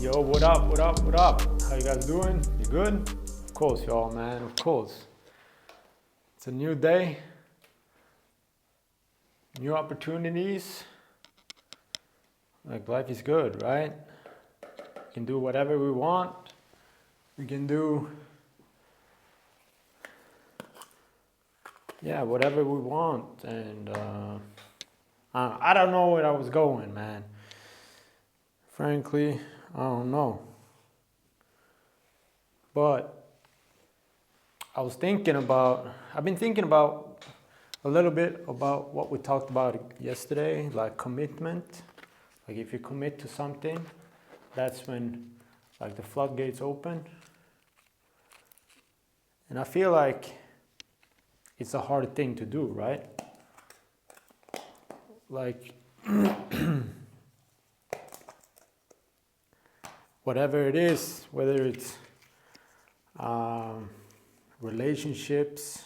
Yo, what up, what up, what up? How you guys doing? You good? Of course, y'all, man, of course. It's a new day, new opportunities. Like, life is good, right? We can do whatever we want. We can do, whatever we want. And I don't know where I was going, man. Frankly, I don't know. But I've been thinking about a little bit about what we talked about yesterday, like commitment. Like if you commit to something, that's when like the floodgates open. And I feel like it's a hard thing to do, right? Like whatever it is, whether it's relationships.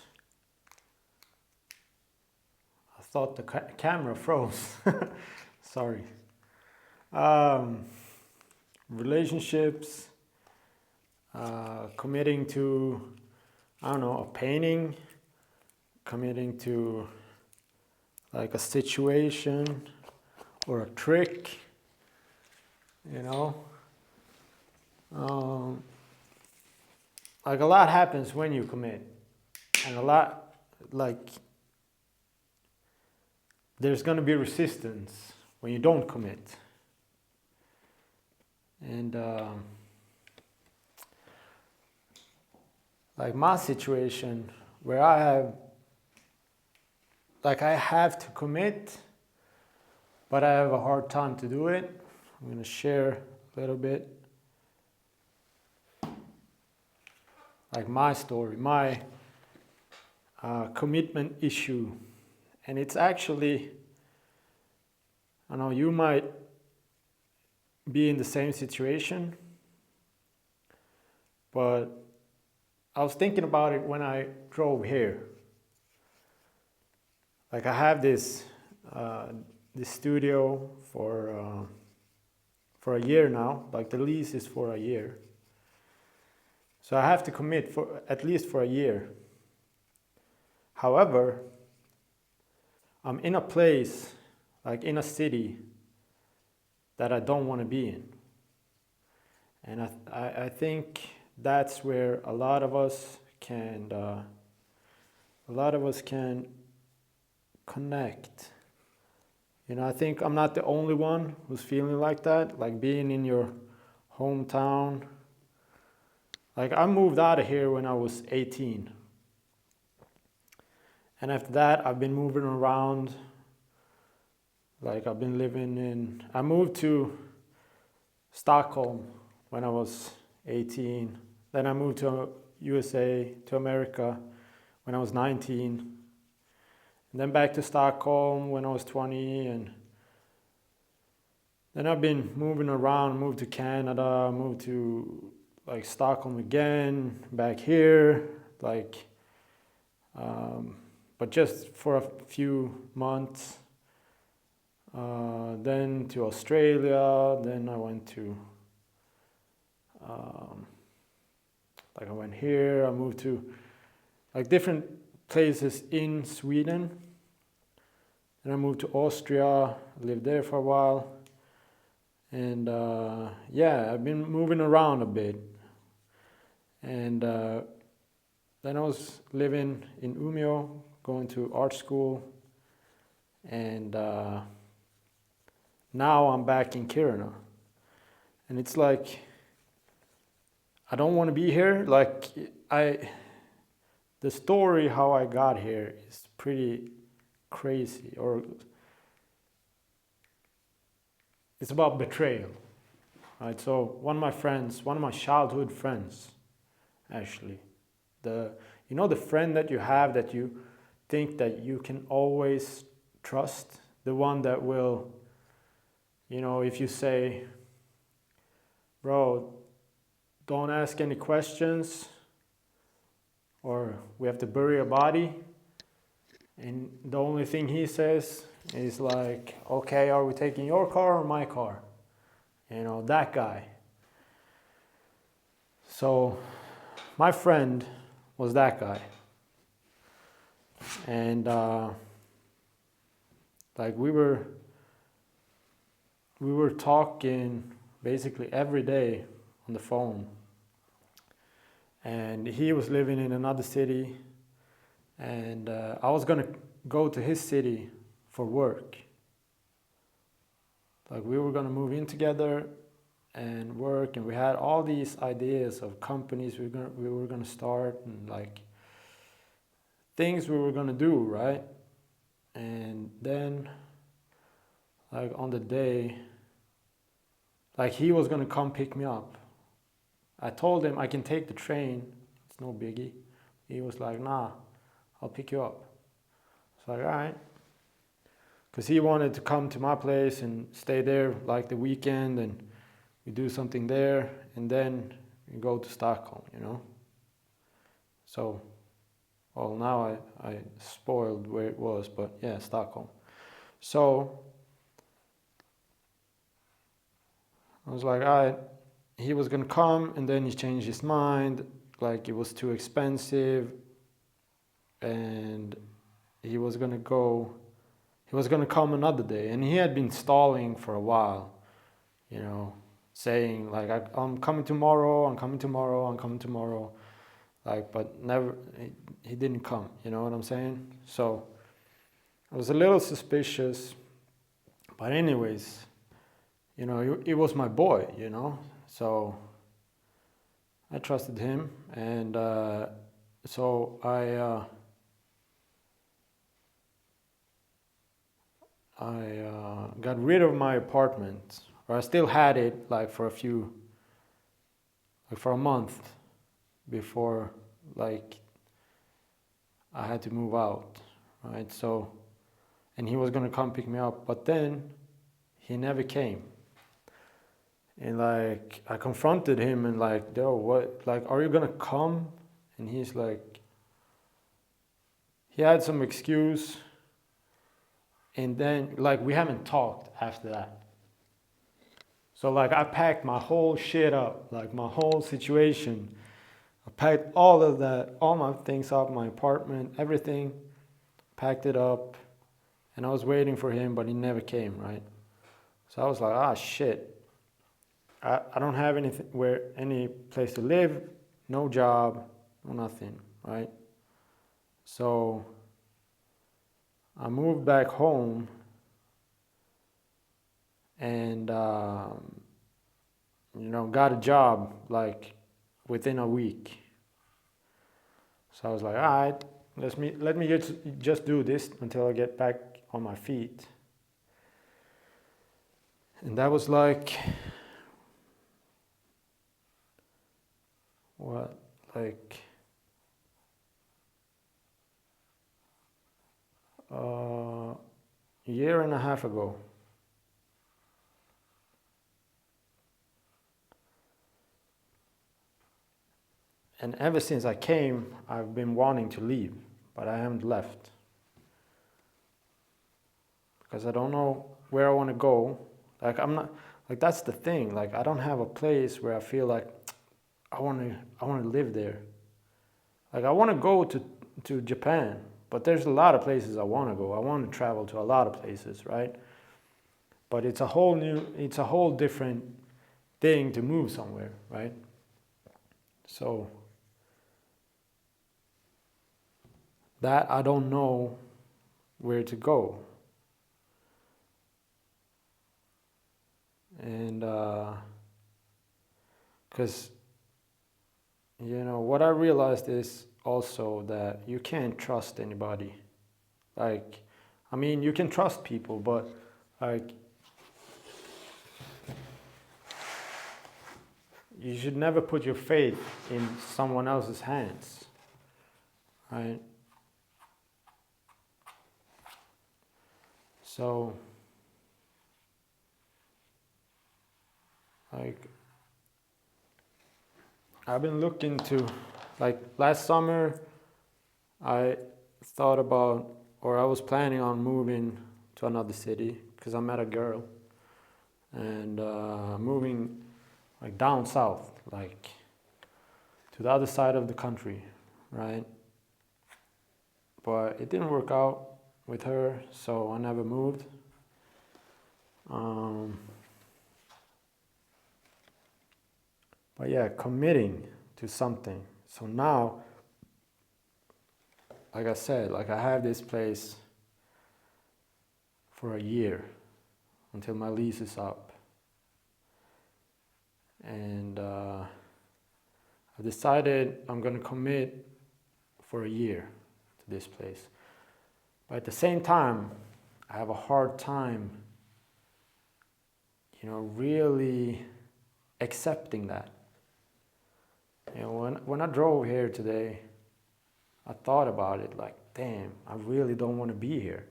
I thought the camera froze. Sorry. Relationships, committing to, I don't know, a painting, committing to like a situation or a trick, you know. Like a lot happens when you commit, and a lot, like, there's gonna be resistance when you don't commit. And like my situation where I have to commit, but I have a hard time to do it. I'm gonna share a little bit like my story, my commitment issue. And it's actually, I know you might be in the same situation, but I was thinking about it when I drove here. Like I have this studio for a year now. Like the lease is for a year. So I have to commit for at least for a year. However, I'm in a place, like in a city, that I don't want to be in. And I think that's where a lot of us can connect. You know, I think I'm not the only one who's feeling like that, like being in your hometown. Like I moved out of here when I was 18. And after that, I've been moving around. Like I moved to Stockholm when I was 18. Then I moved to USA, to America when I was 19. And then back to Stockholm when I was 20. And then I've been moving around, moved to Canada, moved to like Stockholm again, back here, like, but just for a few months. Then to Australia, then I went to, I went here, I moved to like different places in Sweden. And I moved to Austria, lived there for a while. And I've been moving around a bit. And then I was living in Umeå, going to art school. And now I'm back in Kiruna. And it's like, I don't want to be here. Like the story how I got here is pretty crazy, or it's about betrayal. Right? So one of my childhood friends, actually, the friend that you have that you think that you can always trust, the one that will, if you say, bro, don't ask any questions, or we have to bury a body, and the only thing he says is like, okay, are we taking your car or my car? That guy. So my friend was that guy. And like we were talking basically every day on the phone. And he was living in another city, and I was gonna go to his city for work. Like we were gonna move in together and work, and we had all these ideas of companies we were gonna start, and like things we were gonna do, right? And then like on the day, like he was gonna come pick me up. I told him I can take the train, it's no biggie. He was like, nah, I'll pick you up. It's like, all right. Because he wanted to come to my place and stay there like the weekend, and we do something there, and then we go to Stockholm, you know? So, well, now I spoiled where it was, but yeah, Stockholm. So, I was like, all right, he was gonna come, and then he changed his mind, like it was too expensive, and he was gonna come another day, and he had been stalling for a while, you know, saying like, I'm coming tomorrow, I'm coming tomorrow, I'm coming tomorrow, like, but never, he didn't come, you know what I'm saying? So I was a little suspicious, but anyways, you know, he was my boy, you know, so I trusted him, and so I got rid of my apartment, or I still had it like for a month before like I had to move out, right? So, and he was gonna come pick me up, but then he never came. And like I confronted him and like, yo, what? Like, are you gonna come? And he's like, he had some excuse. And then like we haven't talked after that. So like I packed my whole shit up, like my whole situation. I packed all of that, all my things up, my apartment, everything, packed it up, and I was waiting for him, but he never came, right? So I was like, ah, shit. I don't have any place to live, no job, no nothing, right? So I moved back home, and you know, got a job like within a week. So I was like, all right, let me just do this until I get back on my feet. And that was like, what, like a year and a half ago. And ever since I came, I've been wanting to leave, but I haven't left. Because I don't know where I want to go. Like I'm not, like that's the thing. Like I don't have a place where I feel like I want to live there. Like I want to go to Japan, but there's a lot of places I want to go. I want to travel to a lot of places, right? But it's a whole different thing to move somewhere, right? So that I don't know where to go. And because you know what I realized is also that you can't trust anybody. Like, I mean, you can trust people, but like you should never put your faith in someone else's hands, right? So like I've been looking to, like last summer I thought about, or I was planning on moving to another city because I met a girl, and moving like down south, like to the other side of the country, right? But it didn't work out with her, so I never moved. But yeah, committing to something. So now, like I said, like I have this place for a year until my lease is up. And I've decided I'm gonna commit for a year to this place. But at the same time, I have a hard time, really accepting that. When I drove here today, I thought about it like, damn, I really don't want to be here.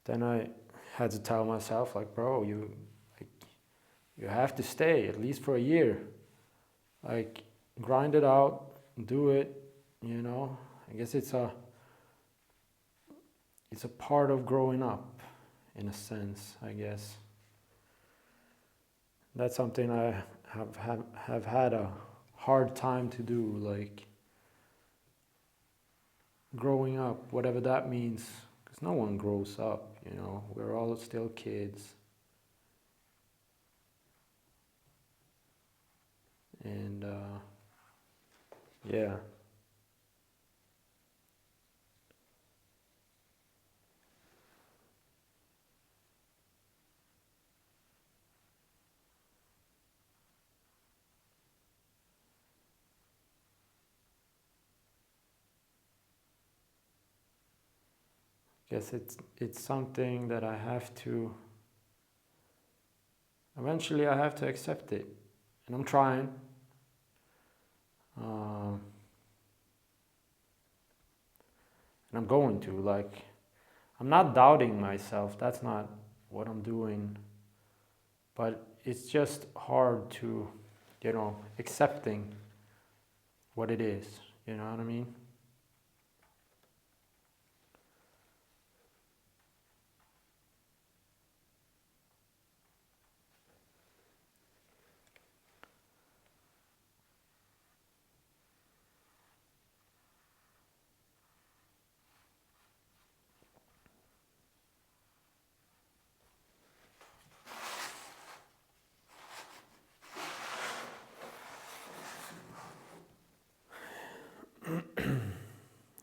Then I had to tell myself like, bro, you have to stay at least for a year. Like, grind it out, do it, I guess it's a part of growing up, in a sense, I guess. That's something I have had a hard time to do, like growing up, whatever that means, because no one grows up, we're all still kids. And yeah. Guess it's something that I have to, eventually I have to accept it, and I'm trying. And I'm going to, like, I'm not doubting myself, that's not what I'm doing, but it's just hard to, accepting what it is, you know what I mean?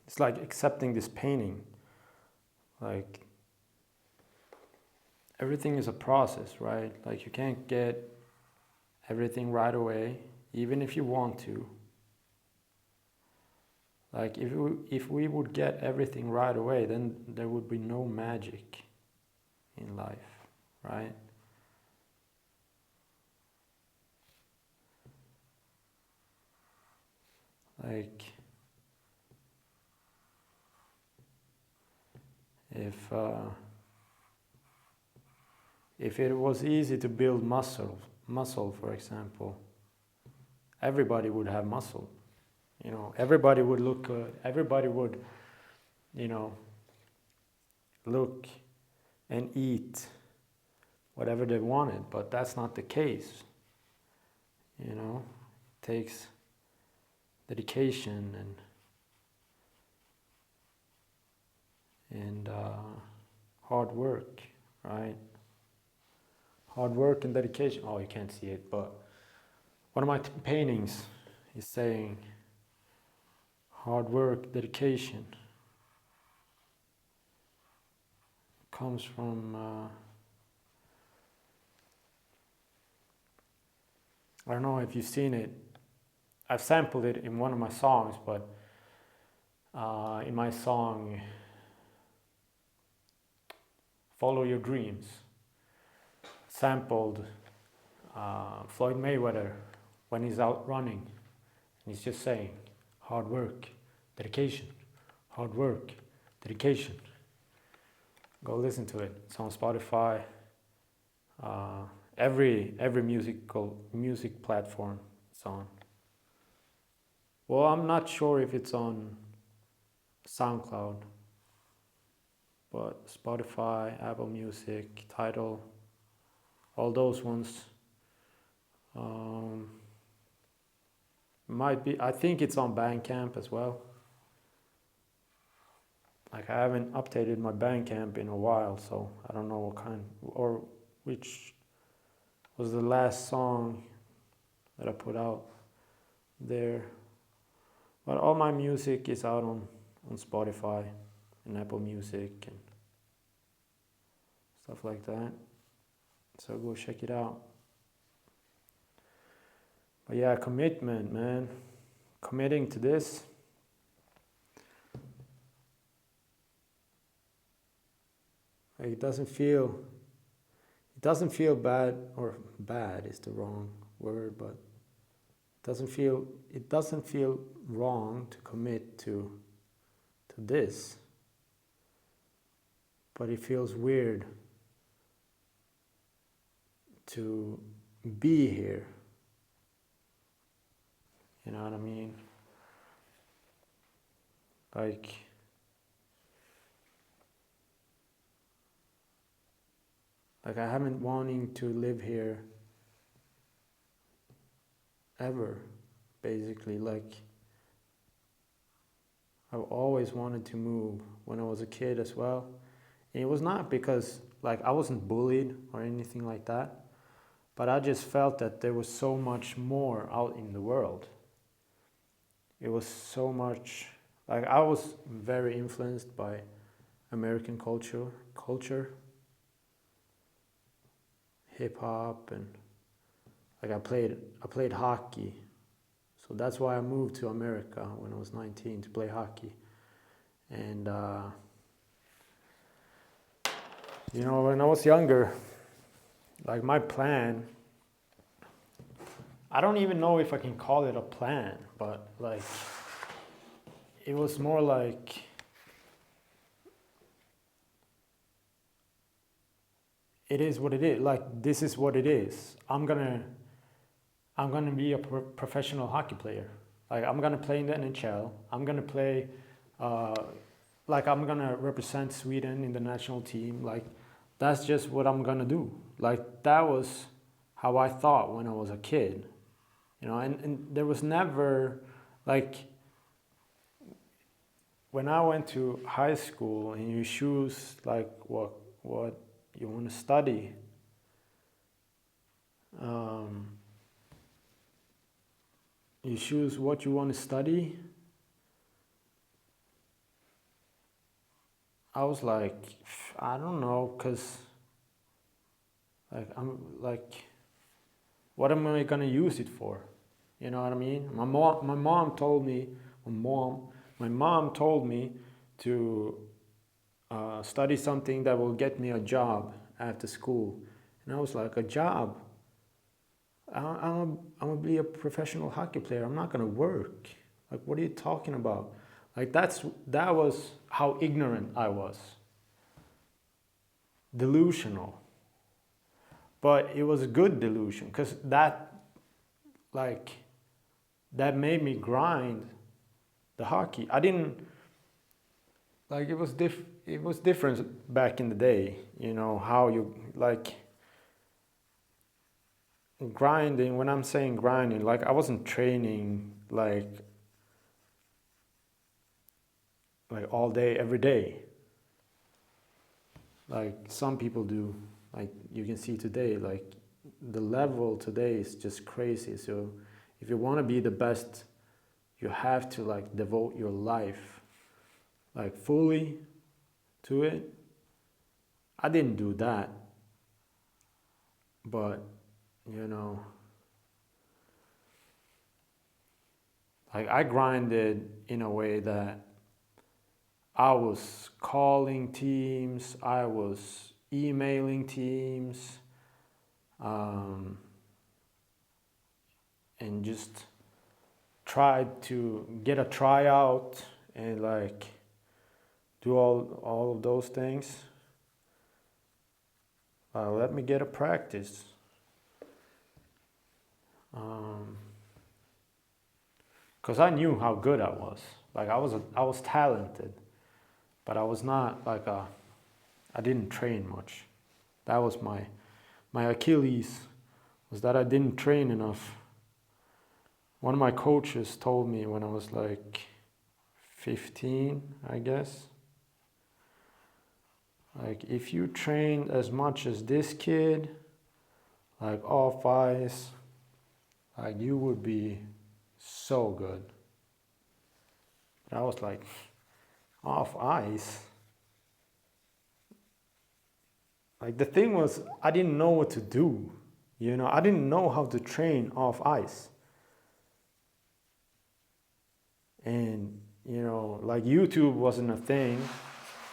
It's like accepting this painting. Like, everything is a process, right? Like, you can't get everything right away, even if you want to. Like, if we would get everything right away, then there would be no magic in life, right? Like, if it was easy to build muscle, for example, everybody would have muscle. Everybody would look good. Everybody would, look and eat whatever they wanted. But that's not the case. It takes dedication and hard work, right? Hard work and dedication. Oh, you can't see it, but one of my paintings is saying hard work, dedication. Comes from, I don't know if you've seen it. I've sampled it in one of my songs, but in my song Follow Your Dreams, sampled Floyd Mayweather when he's out running, and he's just saying hard work, dedication, hard work, dedication. Go listen to it. It's on Spotify, every music platform it's on. Well, I'm not sure if it's on SoundCloud, but Spotify, Apple Music, Tidal, all those ones. might be. I think it's on Bandcamp as well. Like I haven't updated my Bandcamp in a while, so I don't know what kind or which was the last song that I put out there. But all my music is out on Spotify and Apple Music and stuff like that. So go check it out. But yeah, commitment, man. Committing to this. Like it doesn't feel bad, or bad is the wrong word, but it doesn't feel wrong to commit to this. But it feels weird to be here. You know what I mean? Like I haven't wanting to live here ever, basically. Like I've always wanted to move when I was a kid as well. And it was not because like I wasn't bullied or anything like that, but I just felt that there was so much more out in the world. It was so much, like I was very influenced by American culture, hip hop, and like I played hockey. So that's why I moved to America when I was 19 to play hockey. And you know, when I was younger, like my plan, I don't even know if I can call it a plan, but like it was more like it is what it is. Like this is what it is. I'm gonna be a professional hockey player. Like I'm gonna play in the NHL. I'm gonna play, like I'm gonna represent Sweden in the national team. Like that's just what I'm gonna do. Like that was how I thought when I was a kid. You know, and there was never, like, when I went to high school and you choose like what you want to study, you choose what you want to study. I was like, I don't know, cause like I'm like, what am I gonna use it for? You know what I mean? My mom told me to study something that will get me a job after school, and I was like, a job? I'm gonna be a professional hockey player. I'm not gonna work. Like, what are you talking about? Like that was how ignorant I was. Delusional. But it was a good delusion, because that made me grind the hockey. I didn't like it was different back in the day, you know, how you like grinding. When I'm saying grinding, like I wasn't training like all day every day like some people do. Like you can see today, like the level today is just crazy. So if you want to be the best, you have to like devote your life like fully to it. I didn't do that, but you know, like I grinded in a way that I was calling teams, I was emailing teams, and just tried to get a tryout and like do all of those things. Let me get a practice. Because I knew how good I was. Like I was talented, but I was not like I didn't train much. That was my Achilles, was that I didn't train enough. one of my coaches told me when I was like 15, I guess, like if you trained as much as this kid, like off ice, like you would be so good. And I was like, off ice? Like the thing was, I didn't know what to do. You know, I didn't know how to train off ice. And, you know, like YouTube wasn't a thing.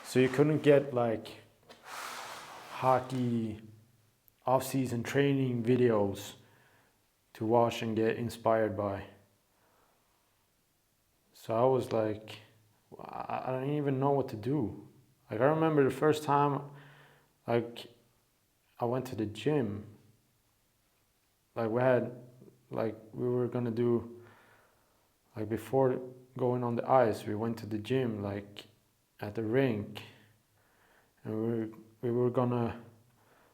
So you couldn't get like hockey off-season training videos to watch and get inspired by. So I was like, I don't even know what to do. Like I remember the first time like I went to the gym. Like we were gonna do, like before going on the ice, we went to the gym like at the rink, and we were gonna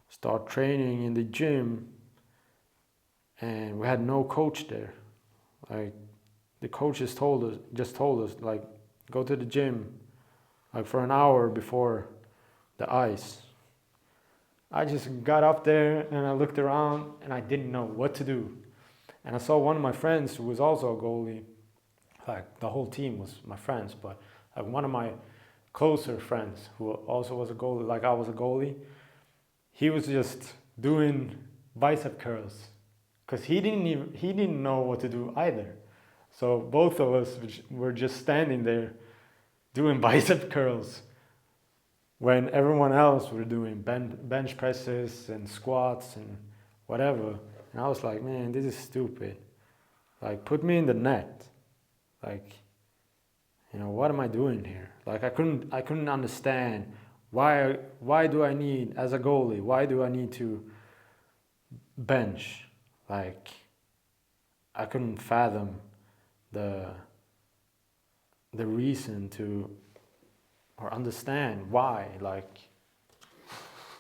start training in the gym, and we had no coach there. Like the coaches just told us like go to the gym like for an hour before the ice. I just got up there and I looked around and I didn't know what to do. And I saw one of my friends who was also a goalie. Like the whole team was my friends, but like one of my closer friends who also was a goalie, like I was a goalie, he was just doing bicep curls because he didn't know what to do either. So both of us were just standing there doing bicep curls when everyone else were doing bench presses and squats and whatever. And I was like, man, this is stupid. Like, put me in the net. Like, you know, what am I doing here? Like, I couldn't understand why do I need, as a goalie, why do I need to bench? Like, I couldn't fathom the reason to, or understand why. Like,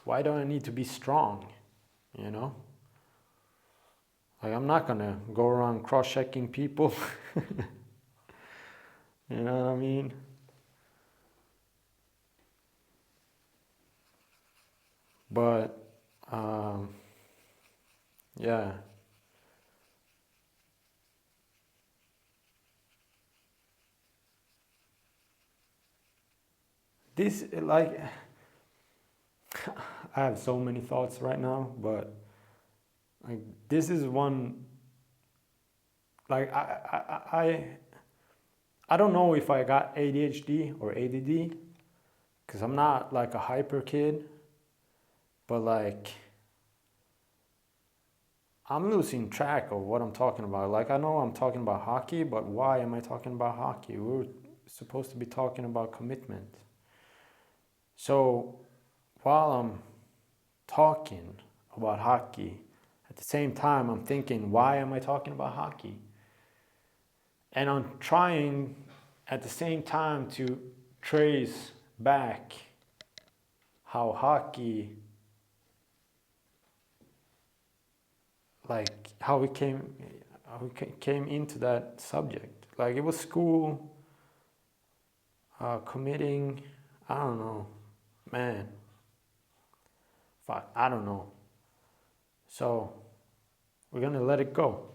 why do I need to be strong? You know? Like, I'm not gonna go around cross-checking people. You know what I mean? But, yeah. This, like, I have so many thoughts right now, but, like, this is one, like, I don't know if I got ADHD or ADD, because I'm not, like, a hyper kid, but, like, I'm losing track of what I'm talking about. Like, I know I'm talking about hockey, but why am I talking about hockey? We're supposed to be talking about commitment. So, while I'm talking about hockey, at the same time, I'm thinking, why am I talking about hockey? And I'm trying at the same time to trace back how hockey, like how we came into that subject. Like it was school, committing, I don't know, man, fuck, I don't know. So we're gonna let it go.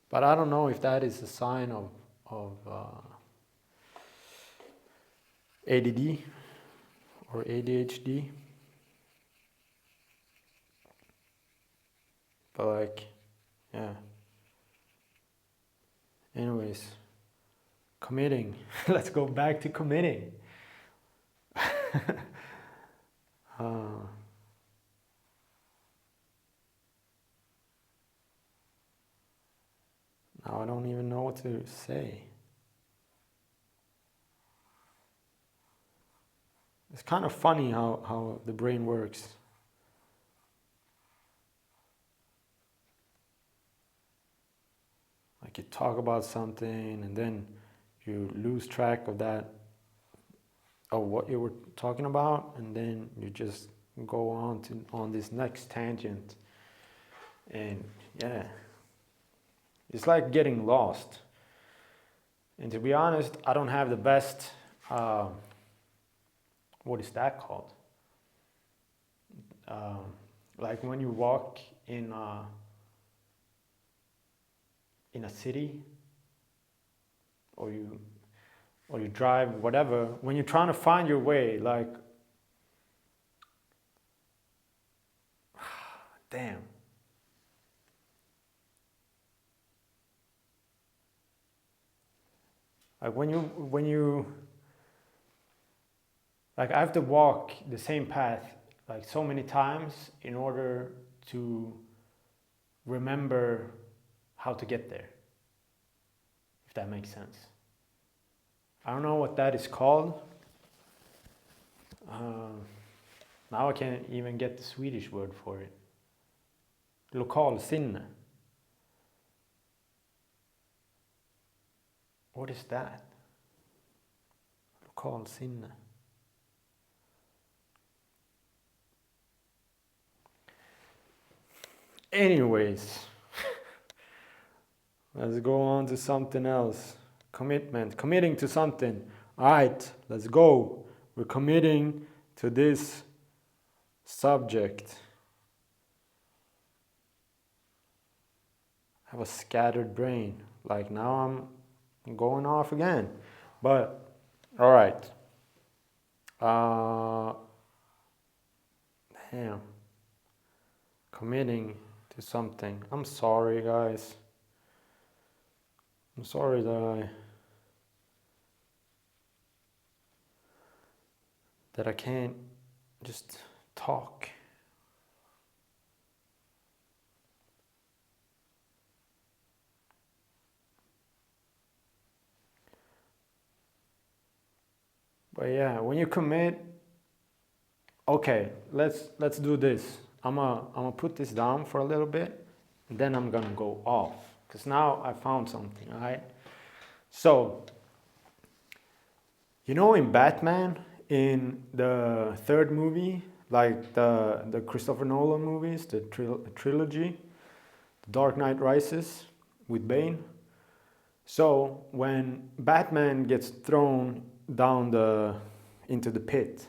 But I don't know if that is a sign of ADD or ADHD. But like, yeah. Anyways, committing. Let's go back to committing. Now I don't even know what to say. It's kind of funny how the brain works. Like you talk about something and then you lose track of that, of what you were talking about, and then you just go on this next tangent. And yeah, It's like getting lost. And to be honest, I don't have the best, what is that called? Like when you walk in a city, or you drive, whatever, when you're trying to find your way, like, damn. Like when you like, I have to walk the same path like so many times in order to remember how to get there, if that makes sense. I don't know what that is called. Now I can't even get the Swedish word for it. Lokalsinne. What is that? Lokalsinne. Anyways, let's go on to something else. Committing to something. All right, let's go. We're committing to this subject. I have a scattered brain. Like now I'm going off again. But all right. Damn. Committing to something. I'm sorry, guys. I'm sorry that I can't just talk. But yeah, when you commit, okay, let's do this. I'm gonna put this down for a little bit, and then I'm gonna go off, because now I found something. All right. So, you know, in Batman, in the third movie, like the Christopher Nolan movies, the trilogy, Dark Knight Rises with Bane. So when Batman gets thrown down into the pit,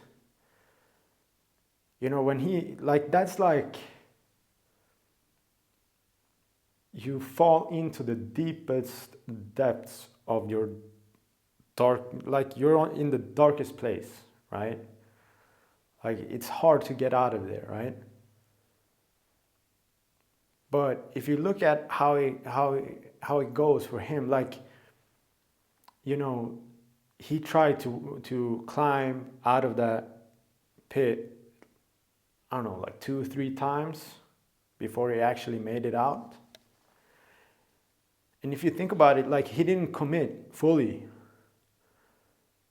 you know, when he, like, that's like you fall into the deepest depths of your dark, like you're in the darkest place, right? Like it's hard to get out of there, right? But if you look at how it goes for him, like, you know, he tried to climb out of that pit, I don't know, like 2-3 times before he actually made it out. And if you think about it, like, he didn't commit fully,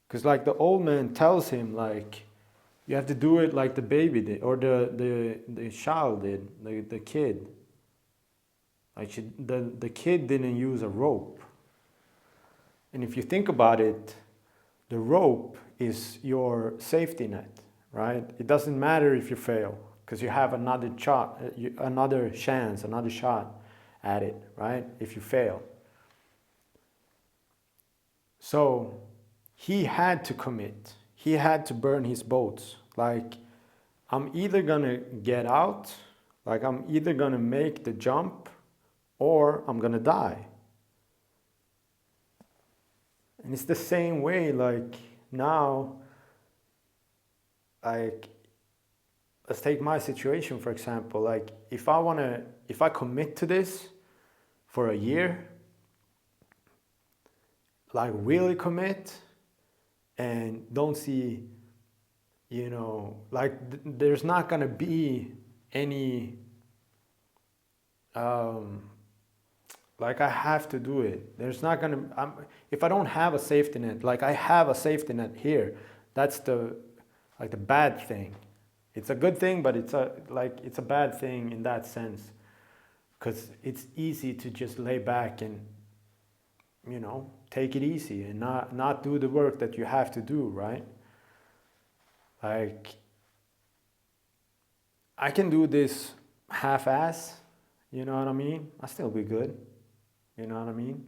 because like the old man tells him, like, you have to do it like the baby did, or the child did, the kid. Like the kid didn't use a rope. And if you think about it, the rope is your safety net, right? It doesn't matter if you fail, because you have another shot, another chance, another shot at it, right? If you fail. So he had to commit. He had to burn his boats. Like, I'm either gonna get out, like I'm either gonna make the jump, or I'm gonna die. And it's the same way, like now, like, let's take my situation for example. Like, if I commit to this for a year, like really commit, and don't see, you know, like there's not gonna be any, like I have to do it. There's not gonna, if I don't have a safety net, like I have a safety net here, that's the bad thing. It's a good thing, but it's a bad thing in that sense, because it's easy to just lay back and, you know, take it easy and not do the work that you have to do, right? Like, I can do this half-ass, you know what I mean? I'll still be good. You know what I mean?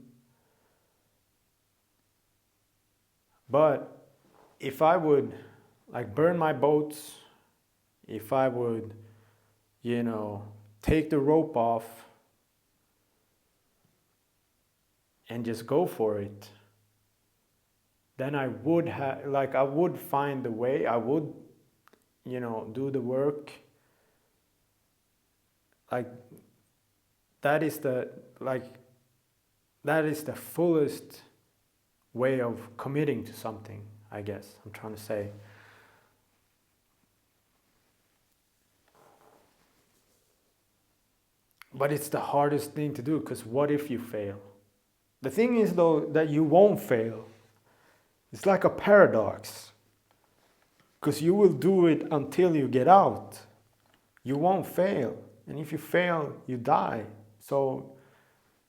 But if I would like burn my boats, if I would, take the rope off and just go for it, then I would I would find the way, I would, do the work. Like that is the fullest way of committing to something, I guess I'm trying to say. But it's the hardest thing to do, because what if you fail? The thing is though that you won't fail. It's like a paradox, because you will do it until you get out. You won't fail, and if you fail, you die. So,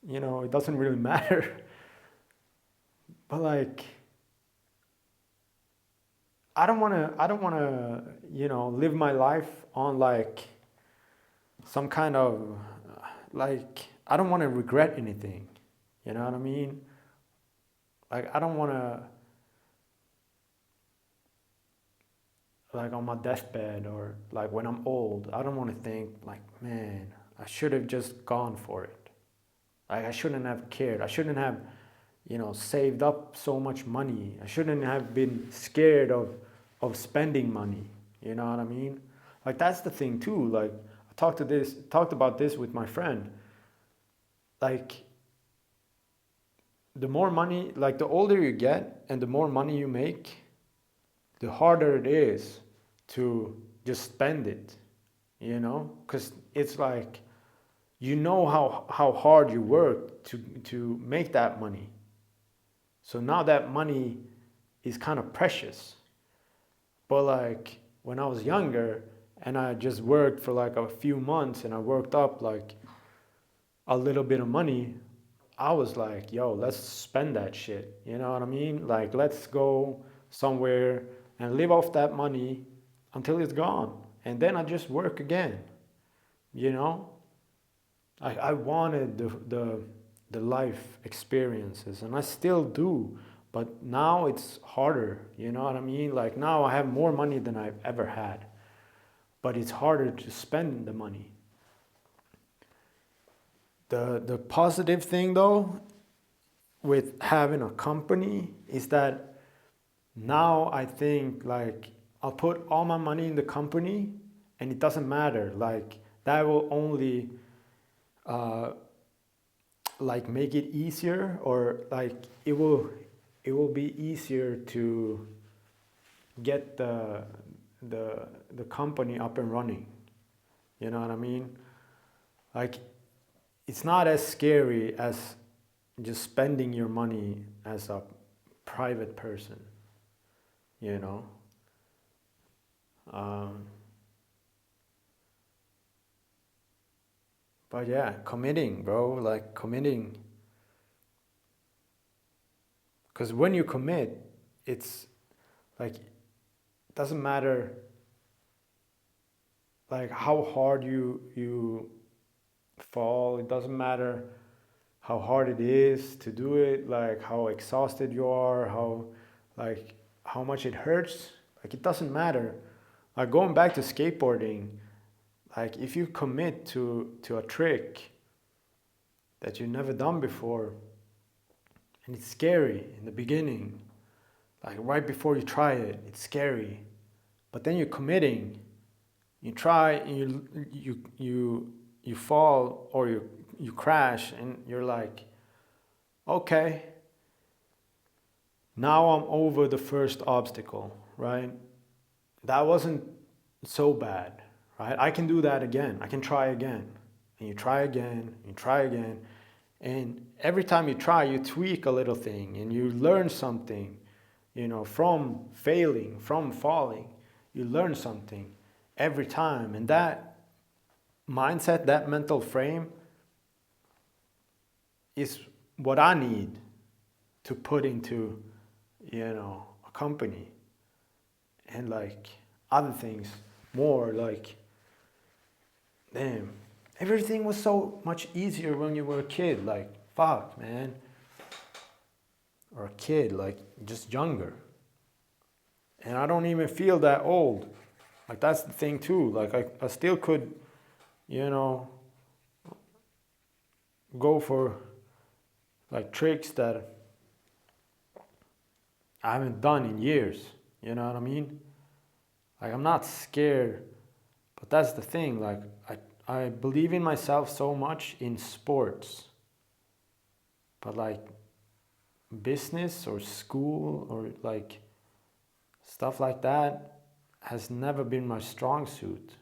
it doesn't really matter. But like, I don't want to, live my life on like some kind of I don't want to regret anything. You know what I mean? Like, I don't want to, like on my deathbed or like when I'm old, I don't want to think like, man, I should have just gone for it. Like, I shouldn't have cared. I shouldn't have, saved up so much money. I shouldn't have been scared of spending money. You know what I mean? Like, that's the thing too. Like, I talked about this with my friend. Like, the more money, like the older you get and the more money you make, the harder it is to just spend it, because it's like, how hard you work to make that money. So now that money is kind of precious. But like when I was younger and I just worked for like a few months and I worked up like a little bit of money, I was like, yo, let's spend that shit. You know what I mean? Like, let's go somewhere and live off that money until it's gone. And then I just work again. I wanted the life experiences, and I still do. But now it's harder. You know what I mean? Like, now I have more money than I've ever had. But it's harder to spend the money. The positive thing though with having a company is that now I think like I'll put all my money in the company and it doesn't matter. Like, that will only like make it easier, or like it will be easier to get the company up and running. You know what I mean? Like, it's not as scary as just spending your money as a private person, But yeah, committing, bro, like committing. Because when you commit, it's like, it doesn't matter like how hard you fall. It doesn't matter how hard it is to do it, like how exhausted you are, how much it hurts. Like, it doesn't matter. Like, going back to skateboarding, like if you commit to a trick that you've never done before, and it's scary in the beginning, like right before you try it, it's scary. But then you're committing, you try, and you fall or you crash, and you're like, okay, now I'm over the first obstacle, right? That wasn't so bad, right? I can do that again. I can try again. And you try again, you try again. And every time you try, you tweak a little thing and you learn something, from failing, from falling. You learn something every time. And that mindset, that mental frame is what I need to put into, a company. And like other things more, like, damn, everything was so much easier when you were a kid. Like fuck, man. Or a kid, like just younger. And I don't even feel that old. Like that's the thing too. Like I still could, you know, go for like tricks that I haven't done in years. You know what I mean? Like I'm not scared. But that's the thing. Like I believe in myself so much in sports. But like business or school or like stuff like that has never been my strong suit.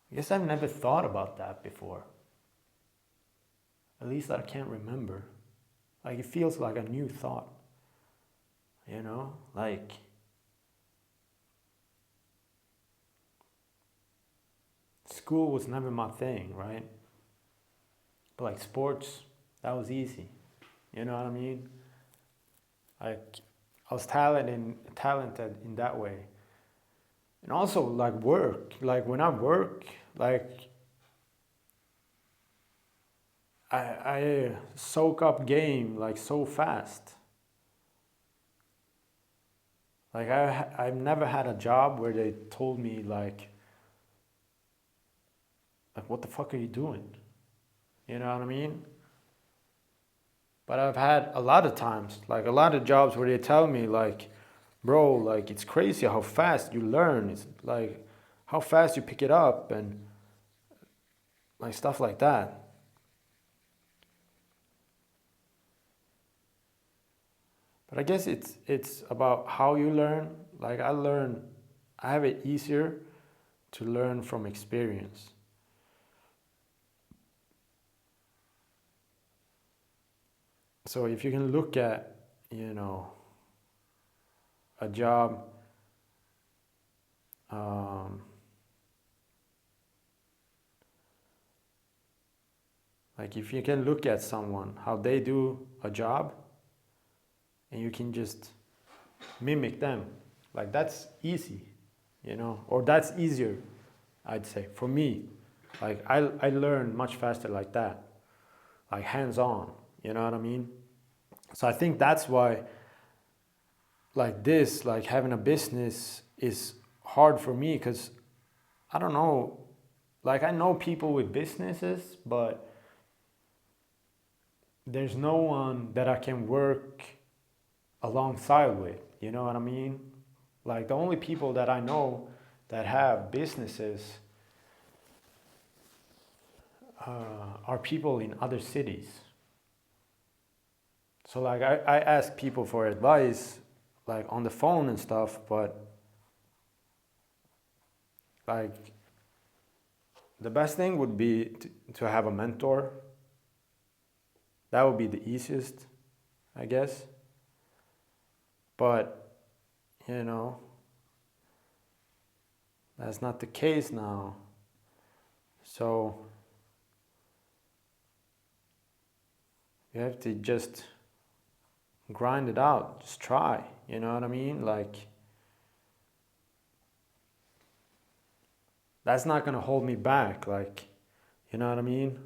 I guess I've never thought about that before. At least I can't remember. Like it feels like a new thought. You know? Like school was never my thing, right? But like sports, that was easy. You know what I mean? Like I was talented in that way. And also like work. Like when I work, like I soak up game like so fast. Like I've never had a job where they told me like what the fuck are you doing? You know what I mean? But I've had a lot of times, like a lot of jobs where they tell me like, bro, like it's crazy how fast you learn. It's like how fast you pick it up and like stuff like that. But I guess it's about how you learn. Like I have it easier to learn from experience. So if you can look at, you know, a job, like if you can look at someone, how they do a job, and you can just mimic them, like that's easy, you know, or that's easier, I'd say, for me. Like I learn much faster like that, like hands-on, you know what I mean? So I think that's why like this, like having a business is hard for me because I don't know, like I know people with businesses, but there's no one that I can work alongside with, you know what I mean? Like the only people that I know that have businesses are people in other cities. So like I ask people for advice like on the phone and stuff, but like the best thing would be to have a mentor. That would be the easiest, I guess. But, you know, that's not the case now. So you have to just grind it out, just try, you know what I mean? Like that's not gonna hold me back, like, you know what I mean?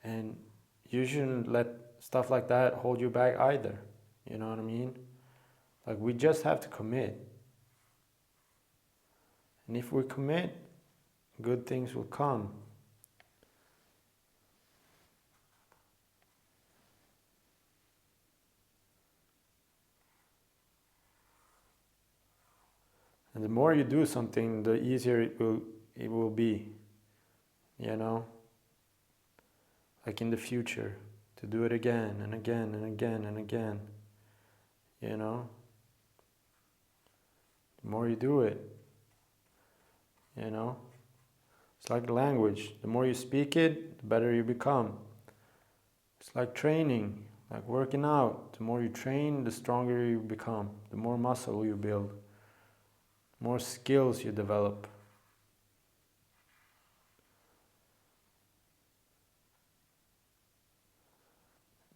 And you shouldn't let stuff like that hold you back either, you know what I mean? Like we just have to commit. And if we commit, good things will come. And the more you do something, the easier it will be, you know? Like in the future, to do it again and again and again and again, you know? The more you do it, you know? It's like language. The more you speak it, the better you become. It's like training, like working out. The more you train, the stronger you become. The more muscle you build. The more skills you develop.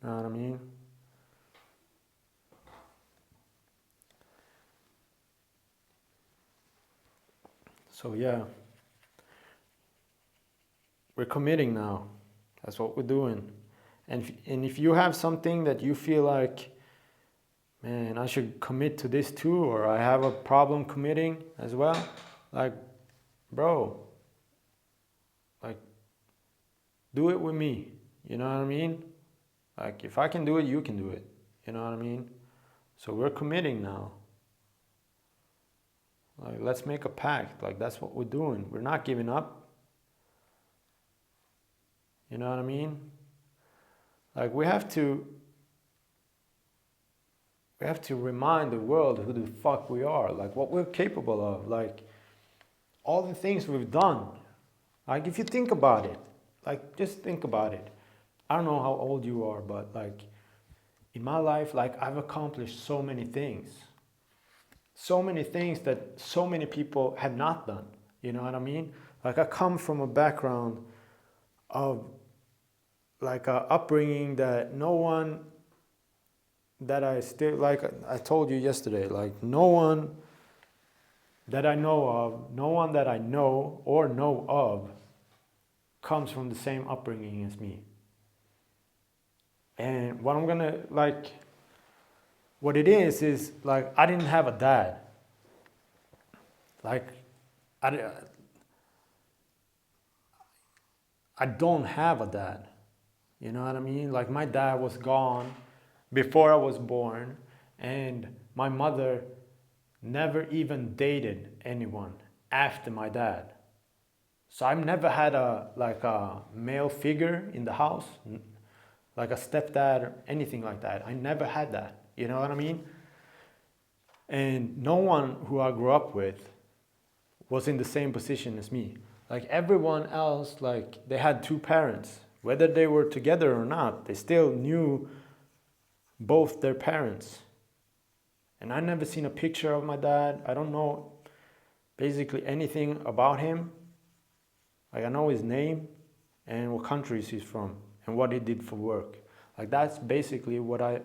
know what I mean? So yeah, we're committing now. That's what we're doing. And if you have something that you feel like, man, I should commit to this too, or I have a problem committing as well, like, bro, like, do it with me. You know what I mean? Like, if I can do it, you can do it. You know what I mean? So we're committing now. Like, let's make a pact. Like, that's what we're doing. We're not giving up. You know what I mean? Like, we have to remind the world who the fuck we are, like what we're capable of, like all the things we've done. Like, if you think about it, like, just think about it. I don't know how old you are, but like in my life, like, I've accomplished so many things that so many people have not done. You know what I mean? Like, I come from a background of like a upbringing that no one that I still, like I told you yesterday, like no one that I know of, no one that I know or know of comes from the same upbringing as me. And what I'm gonna, like, what it is like, I didn't have a dad. Like, I don't have a dad. You know what I mean? Like, my dad was gone before I was born, and my mother never even dated anyone after my dad. So I've never had a male figure in the house, like a stepdad or anything like that. I never had that. You know what I mean? And no one who I grew up with was in the same position as me. Like, everyone else, like, they had two parents. Whether they were together or not, they still knew both their parents. And I never seen a picture of my dad. I don't know basically anything about him. Like, I know his name and what countries he's from and what he did for work. Like, that's basically what I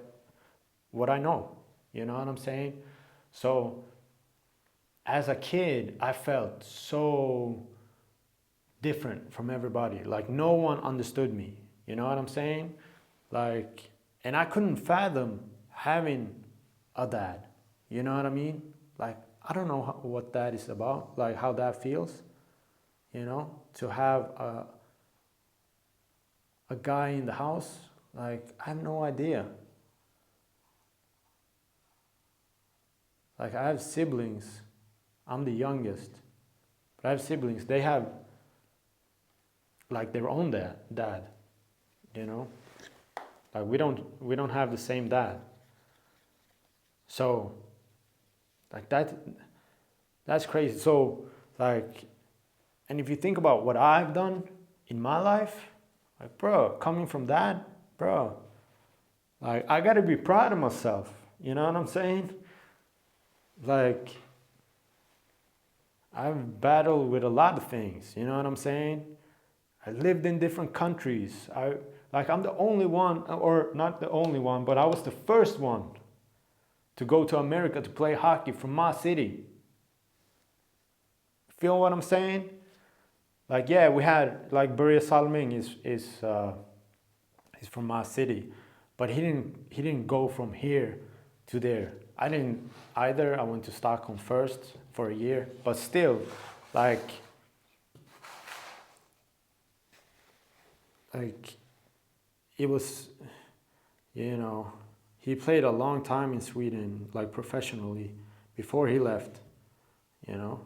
know. You know what I'm saying? So as a kid, I felt so different from everybody. Like, no one understood me. You know what I'm saying? Like, and I couldn't fathom having a dad. You know what I mean? Like, I don't know what that is about, like how that feels, you know, to have a guy in the house. Like, I have no idea. Like, I have siblings. I'm the youngest. But I have siblings. They have like their own dad, you know? Like, we don't have the same dad. So like, that's crazy. So like, and if you think about what I've done in my life, like, bro, coming from that, bro, like, I gotta be proud of myself. You know what I'm saying? Like, I've battled with a lot of things. You know what I'm saying? I lived in different countries. I'm the only one, or not the only one, but I was the first one to go to America to play hockey from my city. Feel what I'm saying? Like, yeah, we had, like, Börje Salming is from my city, but he didn't go from here to there. I didn't either. I went to Stockholm first for a year, but still, like it was, you know, he played a long time in Sweden, like, professionally, before he left, you know.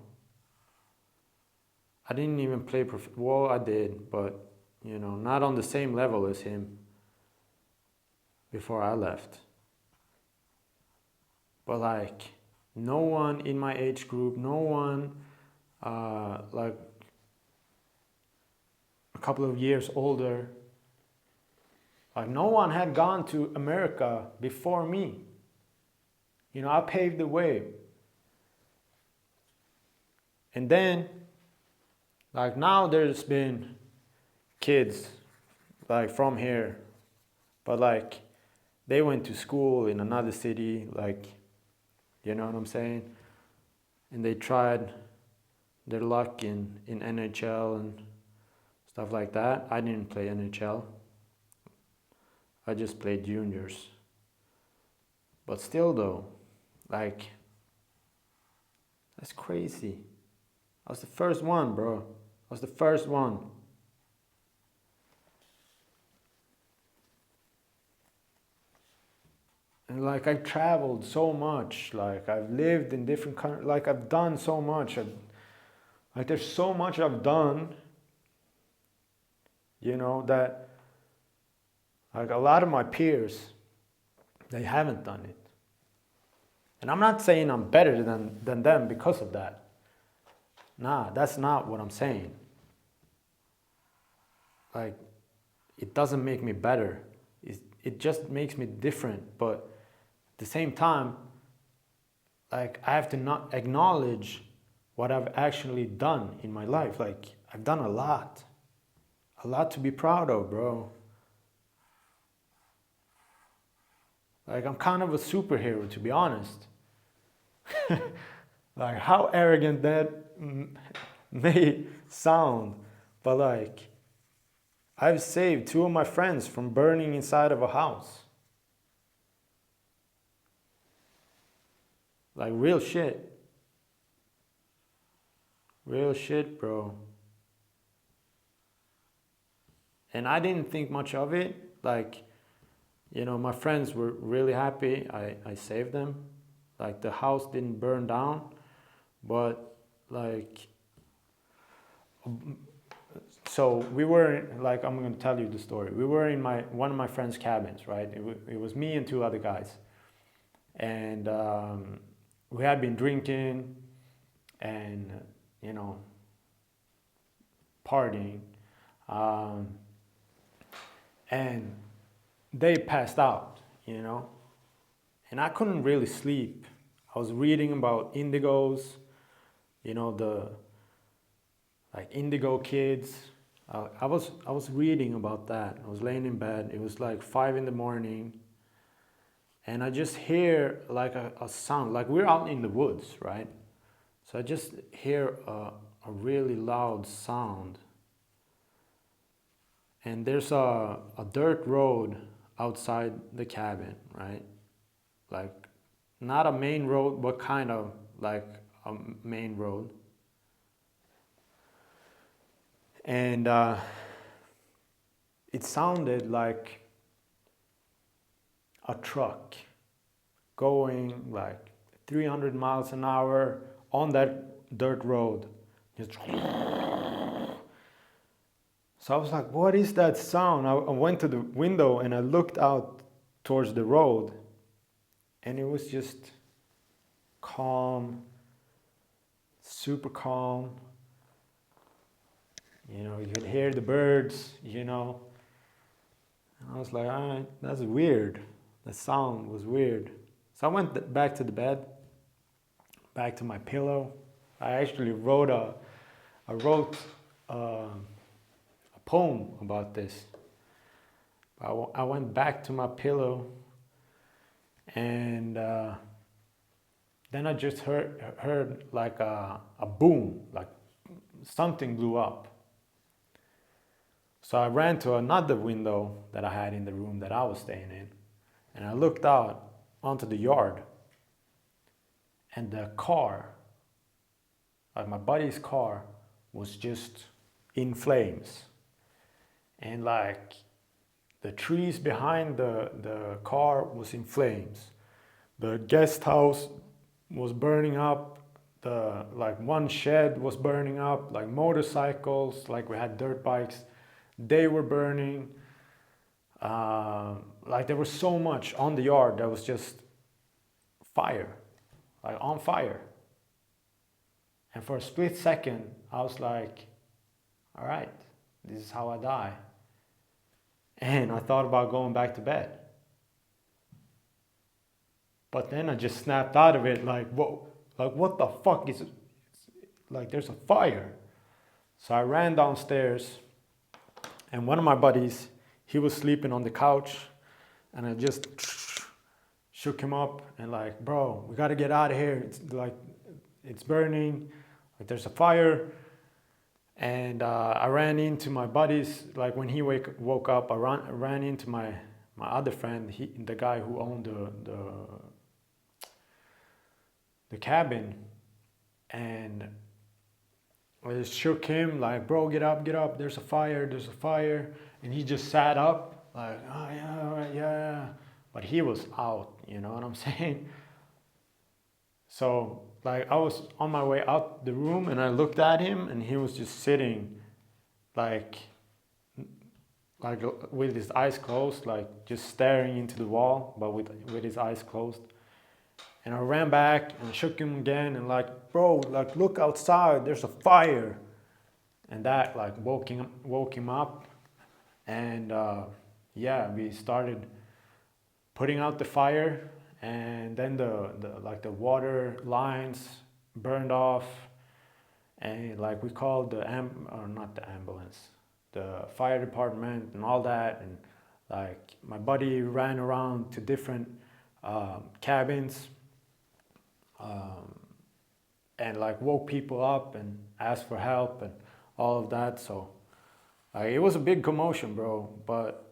I didn't even play well, I did, but, you know, not on the same level as him before I left. But like, no one in my age group, no one like a couple of years older, like, no one had gone to America before me. You know, I paved the way. And then, like, now there's been kids, like, from here, but like, they went to school in another city, like, you know what I'm saying? And they tried their luck in NHL and stuff like that. I didn't play NHL. I just played juniors. But still though, like, that's crazy. I was the first one, bro. I was the first one. And like, I've traveled so much. Like, I've lived in different countries. Like, I've done so much. Like, there's so much I've done, you know, that like a lot of my peers, they haven't done it. And I'm not saying I'm better than them because of that. Nah, that's not what I'm saying. Like, it doesn't make me better. It just makes me different. But at the same time, like, I have to not acknowledge what I've actually done in my life. Like, I've done a lot to be proud of, bro. Like, I'm kind of a superhero, to be honest. Like, how arrogant that may sound, but like, I've saved 2 of my friends from burning inside of a house. Like, real shit. Real shit, bro. And I didn't think much of it. Like, you know, my friends were really happy I saved them. Like, the house didn't burn down, but like, so we were, like, I'm gonna tell you the story. We were in one of my friend's cabins, right? It was me and 2 other guys. And we had been drinking and, you know, partying. And they passed out, you know, and I couldn't really sleep. I was reading about indigos, you know, the like indigo kids. I was reading about that. I was laying in bed. It was like 5 a.m, and I just hear like a sound. Like, we're out in the woods, right? So I just hear a really loud sound. And there's a dirt road outside the cabin, right? Like, not a main road, but kind of like a main road. And it sounded like a truck going like 300 miles an hour on that dirt road. Just so I was like, what is that sound? I went to the window and I looked out towards the road, and it was just calm, super calm. You know, you could hear the birds, you know. And I was like, all right, that's weird. The sound was weird. So I went back to the bed, back to my pillow. I actually wrote a poem about this. I went back to my pillow, and then I just heard like a boom, like something blew up. So I ran to another window that I had in the room that I was staying in, and I looked out onto the yard, and the car, like my buddy's car, was just in flames. And like, the trees behind the car was in flames. The guest house was burning up. Like, one shed was burning up. Like, motorcycles, like we had dirt bikes, they were burning. Like, there was so much on the yard that was just fire, like on fire. And for a split second, I was like, all right, this is how I die. And I thought about going back to bed. But then I just snapped out of it, like, whoa, like, what the fuck is it? Like, there's a fire. So I ran downstairs, and one of my buddies, he was sleeping on the couch, and I just shook him up and like, bro, we got to get out of here. It's like, it's burning, like there's a fire. And I ran into my buddies. Like when he woke up, I ran into my other friend, the guy who owned the cabin, and I just shook him like, bro, get up, there's a fire. And he just sat up like, oh yeah, all right, yeah. But he was out, you know what I'm saying? So like I was on my way out the room and I looked at him and he was just sitting like with his eyes closed, like just staring into the wall, but with his eyes closed. And I ran back and shook him again and like, bro, like look outside, there's a fire. And that like woke him up. And yeah, we started putting out the fire, and then the water lines burned off, and like we called not the ambulance, the fire department and all that. And like my buddy ran around to different cabins and like woke people up and asked for help and all of that. So it was a big commotion, bro. But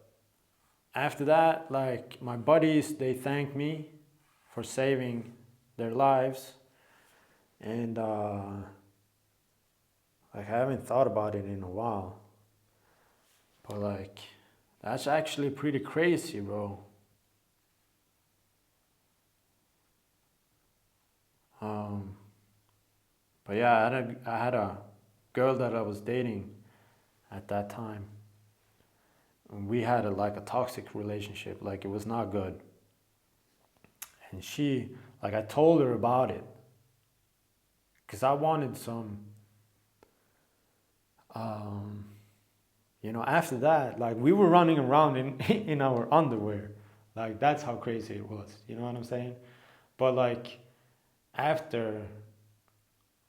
after that, like my buddies, they thanked me for saving their lives. And like I haven't thought about it in a while. But like that's actually pretty crazy, bro. But yeah, I had a girl that I was dating at that time. And we had like a toxic relationship, like it was not good. And she, like I told her about it, because I wanted some, you know, after that, like we were running around in, in our underwear. Like that's how crazy it was, you know what I'm saying? But like after,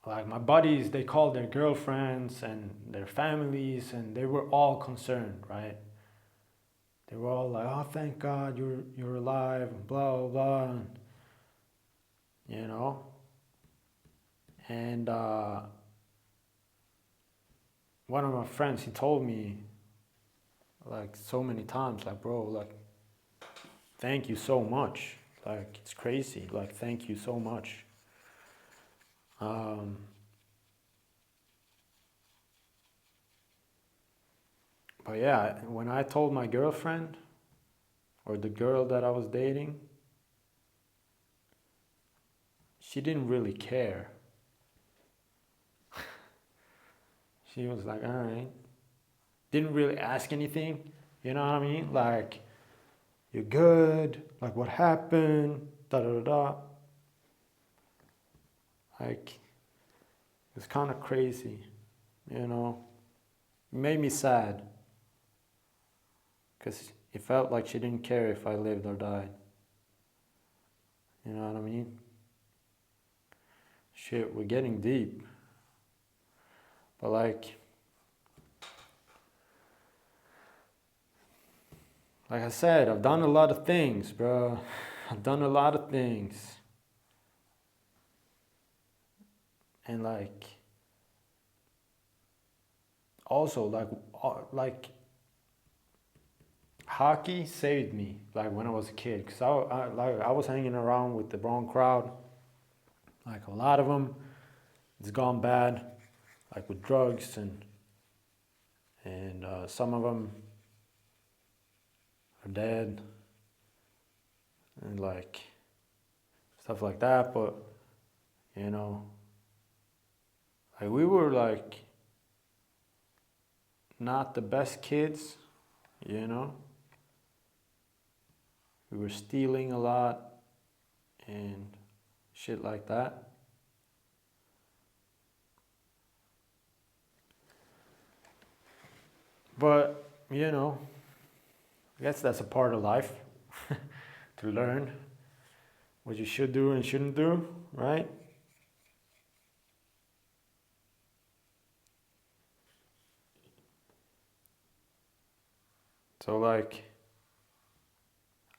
like my buddies, they called their girlfriends and their families, and they were all concerned, right? They were all like, "Oh, thank God you're alive," and blah blah blah, and, you know. And one of my friends, he told me like so many times, like, "Bro, like, thank you so much. Like, it's crazy. Like, thank you so much." But yeah, when I told my girlfriend or the girl that I was dating, she didn't really care. She was like, all right. Didn't really ask anything, you know what I mean? Like, you're good, like what happened, da da da da. Like, it's kind of crazy, you know? It made me sad, because it felt like she didn't care if I lived or died. You know what I mean? Shit, we're getting deep. But like I said, I've done a lot of things, bro. I've done a lot of things. And like, also like hockey saved me, like when I was a kid, because I was hanging around with the wrong crowd. Like a lot of them, it's gone bad, like with drugs and some of them are dead and like stuff like that. But you know, like we were like not the best kids, you know. We were stealing a lot and shit like that. But, you know, I guess that's a part of life to learn what you should do and shouldn't do, right? So, like,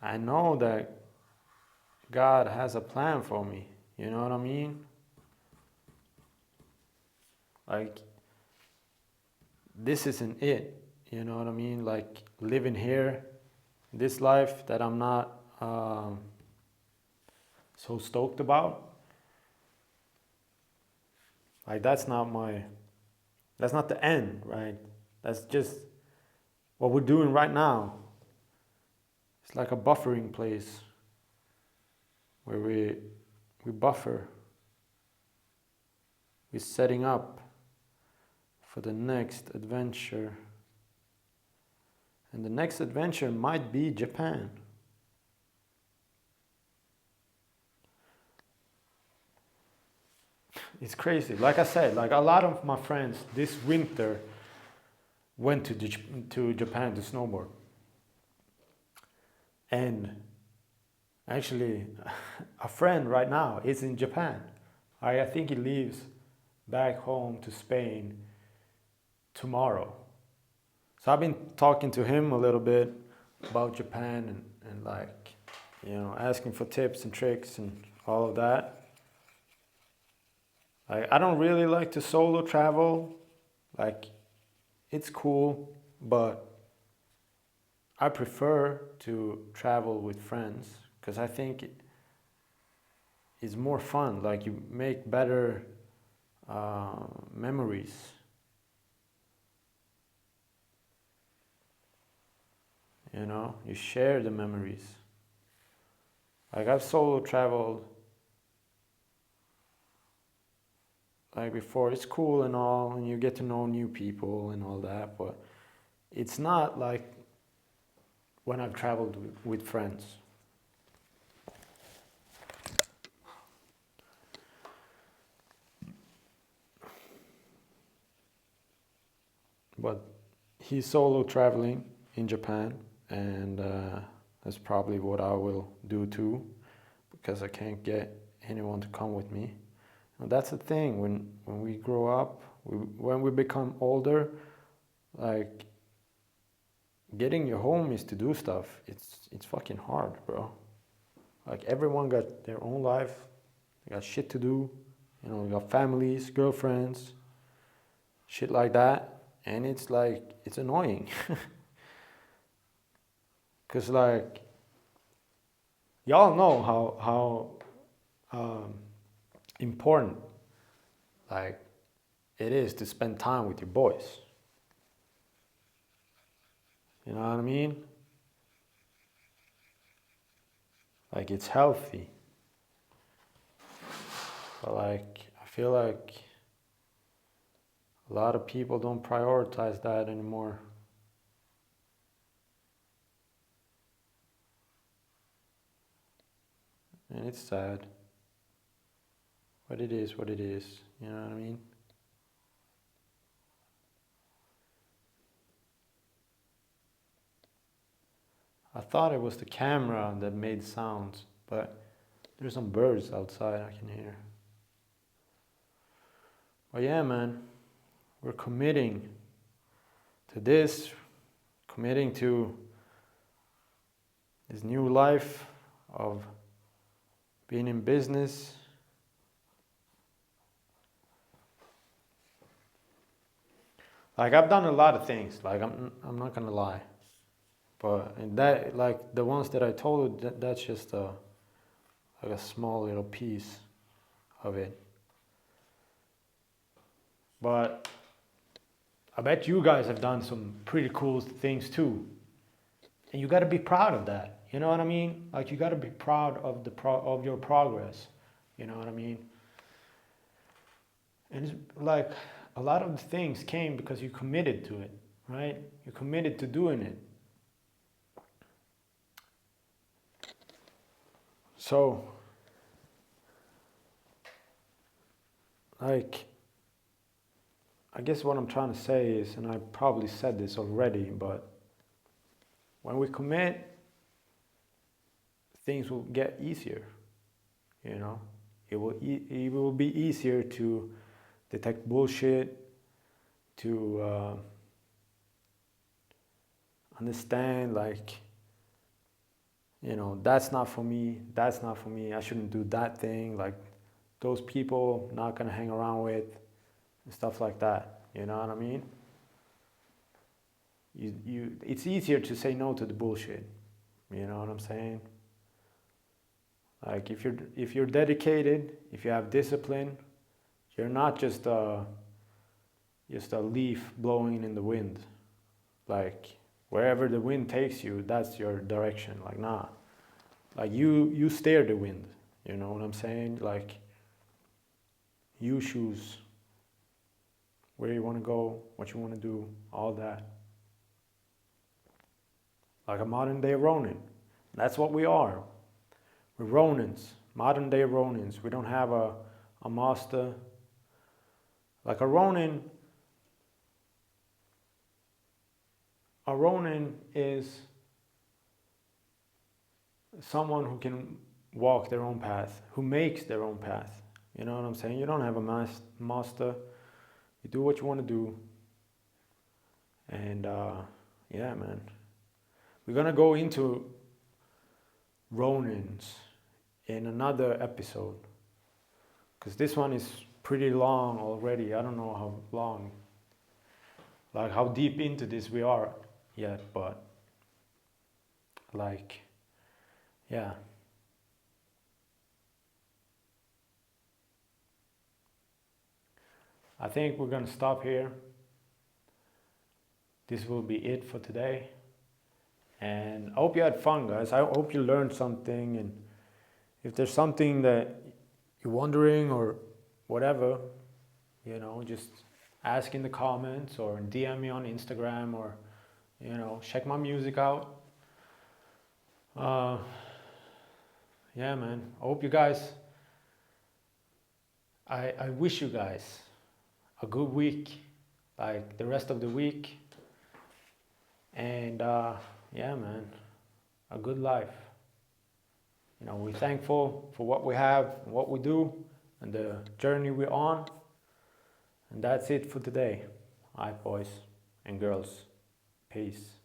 I know that God has a plan for me. You know what I mean? Like, this isn't it. You know what I mean? Like, living here, this life that I'm not so stoked about. Like, that's not the end, right? That's just what we're doing right now. It's like a buffering place where we buffer. We're setting up for the next adventure. And the next adventure might be Japan. It's crazy. Like I said, like a lot of my friends this winter went to Japan to snowboard. And actually, a friend right now is in Japan. I think he leaves back home to Spain tomorrow. So I've been talking to him a little bit about Japan and like, asking for tips and tricks and all of that. I don't really like to solo travel. Like, it's cool, but I prefer to travel with friends because I think it's more fun. Like, you make better memories. You share the memories. Like, I've solo traveled like before. It's cool and all, and you get to know new people and all that, but it's not like when I've traveled with friends. But he's solo traveling in Japan, and that's probably what I will do too, because I can't get anyone to come with me. And that's the thing, when we grow up, when we become older, like, getting your homies to do stuff, it's fucking hard, bro. Like, everyone got their own life, they got shit to do, they got families, girlfriends, shit like that. And it's like, it's annoying. Because, like, y'all know how important, like, it is to spend time with your boys. You know what I mean? Like, it's healthy. But, like, I feel like a lot of people don't prioritize that anymore. And it's sad. But it is what it is. You know what I mean? I thought it was the camera that made sounds, but there's some birds outside I can hear. But yeah, man, we're committing to this, committing to this new life of being in business. Like, I've done a lot of things, like, I'm not gonna lie, but that, like, the ones that I told you, that's just like a small little piece of it. But I bet you guys have done some pretty cool things too, and you got to be proud of that. You know what I mean? Like, you got to be proud of of your progress. You know what I mean? And it's like, a lot of the things came because you committed to it, right? You committed to doing it. So, like, I guess what I'm trying to say is, and I probably said this already, but when we commit, things will get easier. It will be easier to detect bullshit, to understand, like, that's not for me, that's not for me, I shouldn't do that thing, like those people not gonna hang around with, and stuff like that, you know what I mean? It's easier to say no to the bullshit, you know what I'm saying? Like if you're dedicated, if you have discipline, you're not just a leaf blowing in the wind. Like wherever the wind takes you, that's your direction. Like nah. Like you steer the wind, you know what I'm saying? Like you choose where you want to go, what you want to do, all that. Like a modern day Ronin. That's what we are. We're Ronins, modern day Ronins. We don't have a master. Like a Ronin is someone who can walk their own path, who makes their own path. You know what I'm saying? You don't have a master. You do what you want to do. And yeah, man. We're gonna go into Ronins in another episode, because this one is pretty long already. I don't know how long, like how deep into this we are yet, but like, yeah. I think we're gonna stop here. This will be it for today. And I hope you had fun, guys. I hope you learned something. And if there's something that you're wondering or whatever, just ask in the comments or DM me on Instagram, or, check my music out. Yeah, man. I hope you guys, I wish you guys a good week, like the rest of the week. And yeah, man, a good life. We're thankful for what we have and what we do and the journey we're on. And that's it for today. All right, boys and girls. Peace.